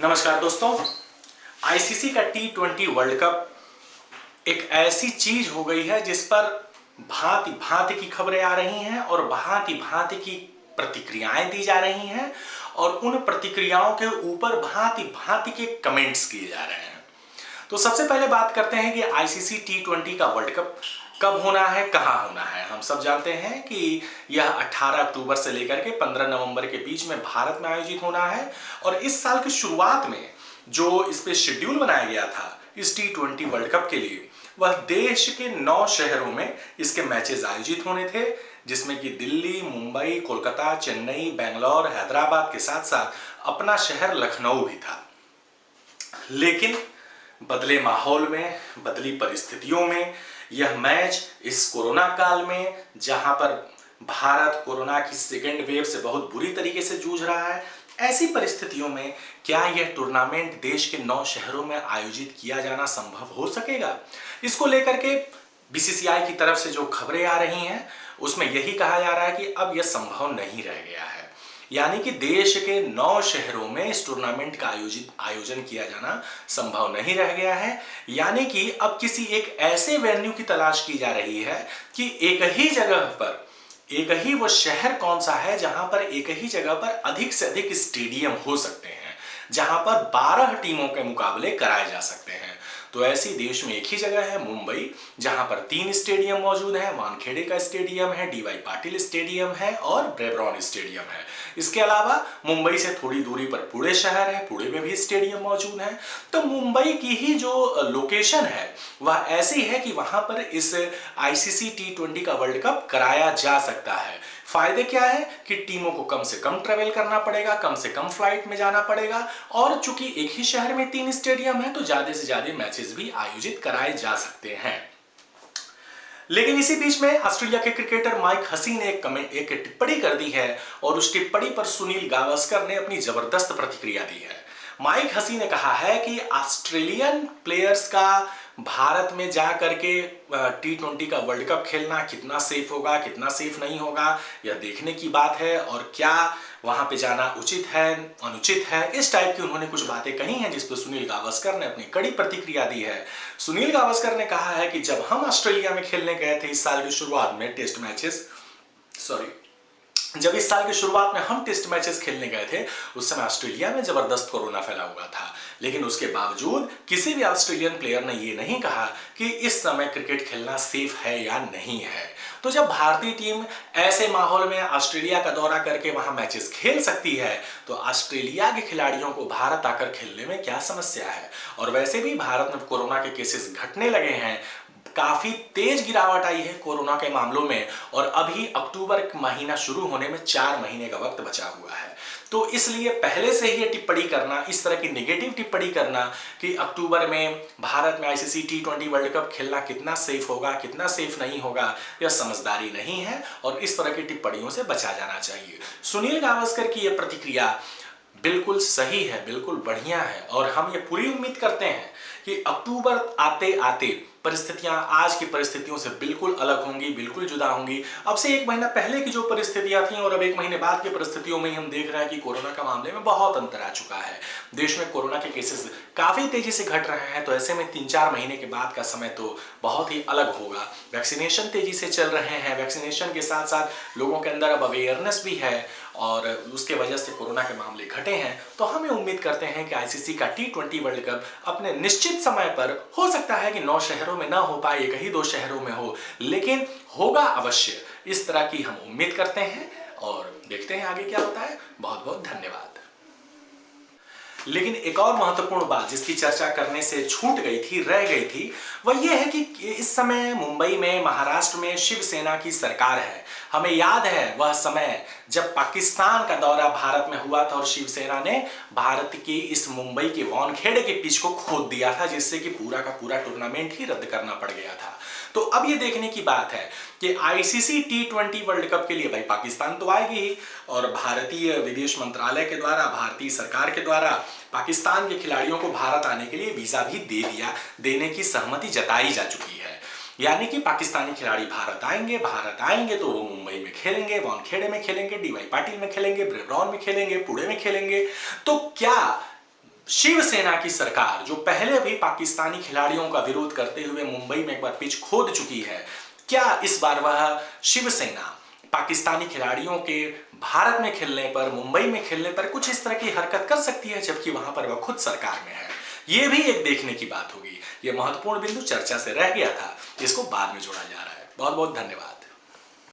नमस्कार दोस्तों। आईसीसी का T20 वर्ल्ड कप एक ऐसी चीज हो गई है जिस पर भांति भांति की खबरें आ रही हैं और भांति भांति की प्रतिक्रियाएं दी जा रही हैं और उन प्रतिक्रियाओं के ऊपर भांति भांति के कमेंट्स किए जा रहे हैं। तो सबसे पहले बात करते हैं कि आईसीसी T20 का वर्ल्ड कप कब होना है, कहां होना है। हम सब जानते हैं कि यह 18 अक्टूबर से लेकर के 15 नवंबर के बीच में भारत में आयोजित होना है और इस साल की शुरुआत में जो इस पे शेड्यूल बनाया गया था इस T20 वर्ल्ड कप के लिए, वह देश के 9 शहरों में इसके मैचेस आयोजित होने थे, जिसमें कि दिल्ली, मुंबई, कोलकाता, चेन्नई, बेंगलोर, हैदराबाद के साथ साथ अपना शहर लखनऊ भी था। लेकिन बदले माहौल में, बदली परिस्थितियों में यह मैच इस कोरोना काल में, जहां पर भारत कोरोना की सेकेंड वेव से बहुत बुरी तरीके से जूझ रहा है, ऐसी परिस्थितियों में क्या यह टूर्नामेंट देश के 9 शहरों में आयोजित किया जाना संभव हो सकेगा? इसको लेकर के बीसीसीआई की तरफ से जो खबरें आ रही हैं उसमें यही कहा जा रहा है कि अब यह संभव नहीं रह गया है। यानी कि देश के 9 शहरों में इस टूर्नामेंट का आयोजन किया जाना संभव नहीं रह गया है। यानी कि अब किसी एक ऐसे वेन्यू की तलाश की जा रही है कि एक ही जगह पर, एक ही वो शहर कौन सा है जहां पर एक ही जगह पर अधिक से अधिक स्टेडियम हो सकते हैं, जहां पर 12 टीमों के मुकाबले कराए जा सकते हैं। तो ऐसी देश में एक ही जगह है मुंबई, जहां पर 3 स्टेडियम मौजूद हैं। वानखेड़े का स्टेडियम है, डीवाई पाटिल स्टेडियम है और ब्रेबॉर्न स्टेडियम है। इसके अलावा मुंबई से थोड़ी दूरी पर पुणे शहर है, पुणे में भी स्टेडियम मौजूद है। तो मुंबई की ही जो लोकेशन है वह ऐसी है कि वहां पर इस आईसीसी T20 का वर्ल्ड कप कराया जा सकता है। फायदे क्या है कि टीमों को कम से कम ट्रेवल करना पड़ेगा, कम से कम फ्लाइट में जाना पड़ेगा, और चूंकि एक ही शहर में 3 स्टेडियम है तो ज्यादा से ज्यादा मैचेस भी आयोजित कराए जा सकते हैं। लेकिन इसी बीच में ऑस्ट्रेलिया के क्रिकेटर माइक हसी ने एक टिप्पणी कर दी है और उस टिप्पणी पर सुनील गावस्कर ने अपनी जबरदस्त प्रतिक्रिया दी है। माइक हसी ने कहा है कि ऑस्ट्रेलियन प्लेयर्स का भारत में जा करके T20 का वर्ल्ड कप खेलना कितना सेफ होगा, कितना सेफ नहीं होगा, यह देखने की बात है, और क्या वहां पे जाना उचित है, अनुचित है, इस टाइप की उन्होंने कुछ बातें कही हैं, जिस पर सुनील गावस्कर ने अपनी कड़ी प्रतिक्रिया दी है। सुनील गावस्कर ने कहा है कि जब हम ऑस्ट्रेलिया में खेलने गए थे इस साल की शुरुआत में जब इस साल की शुरुआत में हम टेस्ट मैचेस खेलने गए थे उस समय ऑस्ट्रेलिया में जबरदस्त कोरोना फैला हुआ था, लेकिन उसके बावजूद किसी भी ऑस्ट्रेलियन प्लेयर ने ये नहीं कहा कि इस समय क्रिकेट खेलना सेफ है या नहीं है। तो जब भारतीय टीम ऐसे माहौल में ऑस्ट्रेलिया का दौरा करके वहां मैचेस खेल सकती है तो ऑस्ट्रेलिया के खिलाड़ियों को भारत आकर खेलने में क्या समस्या है। और वैसे भी भारत में कोरोना के केसेस घटने लगे हैं, काफी तेज गिरावट आई है कोरोना के मामलों में, और अभी अक्टूबर महीना शुरू होने में 4 महीने का वक्त बचा हुआ है। तो इसलिए पहले से ही ये टिप्पणी करना, इस तरह की नेगेटिव टिप्पणी करना कि अक्टूबर में भारत में आईसीसी T20 वर्ल्ड कप खेलना कितना सेफ होगा, कितना सेफ नहीं होगा, यह समझदारी नहीं है और इस तरह की टिप्पणियों से बचा जाना चाहिए। सुनील गावस्कर की यह प्रतिक्रिया बिल्कुल सही है, बिल्कुल बढ़िया है, और हम ये पूरी उम्मीद करते हैं कि अक्टूबर आते आते परिस्थितियां आज की परिस्थितियों से बिल्कुल अलग होंगी, बिल्कुल जुदा होंगी। अब से 1 महीना पहले की जो परिस्थितियां थी और अब 1 महीने बाद की परिस्थितियों में हम देख रहे हैं कि कोरोना का मामले में बहुत अंतर आ चुका है। देश में कोरोना के केसेस काफी तेजी से घट रहे हैं, तो ऐसे में 3-4 महीने के बाद का समय तो बहुत ही अलग होगा। वैक्सीनेशन तेजी से चल रहे हैं, वैक्सीनेशन के साथ साथ लोगों के अंदर अब अवेयरनेस भी है और उसके वजह से कोरोना के मामले घटे हैं। तो हमें उम्मीद करते हैं कि आईसीसी का T20 वर्ल्ड कप अपने निश्चित समय पर, हो सकता है कि 9 शहरों में ना हो पाए, एक ही 2 शहरों में हो, लेकिन होगा अवश्य, इस तरह की हम उम्मीद करते हैं और देखते हैं आगे क्या होता है। बहुत बहुत धन्यवाद। लेकिन एक और महत्वपूर्ण बात जिसकी चर्चा करने से छूट गई थी, रह गई थी, वह यह है कि इस समय मुंबई में, महाराष्ट्र में शिवसेना की सरकार है। हमें याद है वह समय जब पाकिस्तान का दौरा भारत में हुआ था और शिवसेना ने भारत की इस मुंबई के वानखेड़े के पिच को खोद दिया था, जिससे कि पूरा का पूरा टूर्नामेंट ही रद्द करना पड़ गया था। तो अब ये देखने की बात है कि आईसीसी T20 वर्ल्ड कप के लिए भाई पाकिस्तान तो आएगी ही, और भारतीय विदेश मंत्रालय के द्वारा, भारतीय सरकार के द्वारा पाकिस्तान के खिलाड़ियों को भारत आने के लिए वीजा भी देने की सहमति जताई जा चुकी है। यानी कि पाकिस्तानी खिलाड़ी भारत आएंगे तो वो मुंबई में खेलेंगे, वानखेड़े में खेलेंगे, डीवाई पाटिल में खेलेंगे, ब्रेबॉर्न में खेलेंगे, पुणे में खेलेंगे। तो क्या शिवसेना की सरकार जो पहले भी पाकिस्तानी खिलाड़ियों का विरोध करते हुए मुंबई में एक बार पिच खोद चुकी है, क्या इस बार वह शिवसेना पाकिस्तानी खिलाड़ियों के भारत में खेलने पर, मुंबई में खेलने पर कुछ इस तरह की हरकत कर सकती है, जबकि वहां पर वह खुद सरकार में है? यह भी एक देखने की बात होगी। यह महत्वपूर्ण बिंदु चर्चा से रह गया था, इसको बाद में जोड़ा जा रहा है। बहुत बहुत धन्यवाद।